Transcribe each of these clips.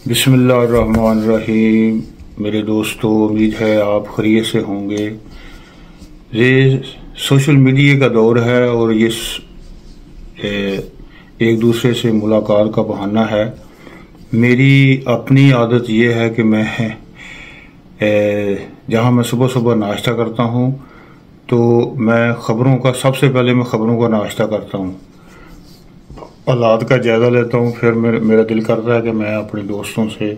बिस्मिल्लाहिर्रहमानिर्रहीम। मेरे दोस्तों, उम्मीद है आप खैरियत से होंगे। ये सोशल मीडिया का दौर है और ये एक दूसरे से मुलाकात का बहाना है। मेरी अपनी आदत ये है कि मैं जहाँ मैं सुबह सुबह नाश्ता करता हूँ तो मैं ख़बरों का सबसे पहले मैं ख़बरों का नाश्ता करता हूँ, हालात का जायज़ा लेता हूँ। फिर मेरा दिल करता है कि मैं अपने दोस्तों से,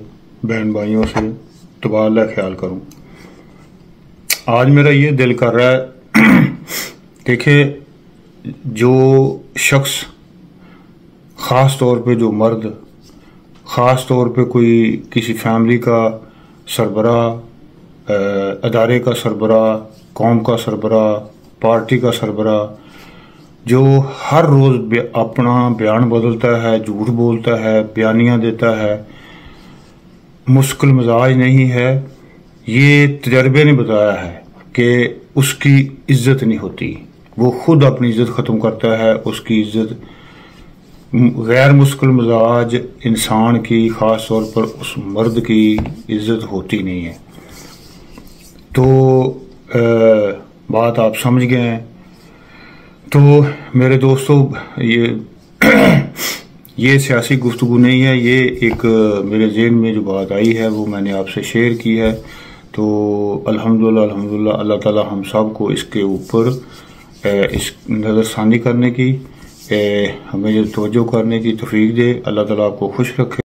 बहन भाइयों से तबादला ख्याल करूँ। आज मेरा ये दिल कर रहा है देखिए, जो शख्स ख़ास तौर पे जो मर्द ख़ास तौर पे कोई किसी फैमिली का सरबराह, अदारे का सरबराह, कौम का सरबराह, पार्टी का सरबराह, जो हर रोज़ अपना बयान बदलता है, झूठ बोलता है, बयानियाँ देता है, मुश्किल मिजाज नहीं है, ये तजर्बे ने बताया है कि उसकी इज्जत नहीं होती। वो खुद अपनी इज्जत ख़त्म करता है। उसकी इज्जत गैर मुश्किल मिजाज इंसान की, ख़ास तौर पर उस मर्द की इज्जत होती नहीं है। तो बात आप समझ गए हैं। तो मेरे दोस्तों, ये सियासी गुफ्तगू नहीं है, ये एक मेरे ज़हन में जो बात आई है वो मैंने आपसे शेयर की है। तो अल्हम्दुलिल्लाह अल्लाह ताला हम सब को इसके ऊपर इस नज़रसानी करने की, हमें तवज्जो करने की तौफीक दे। अल्लाह ताला आपको खुश रखे।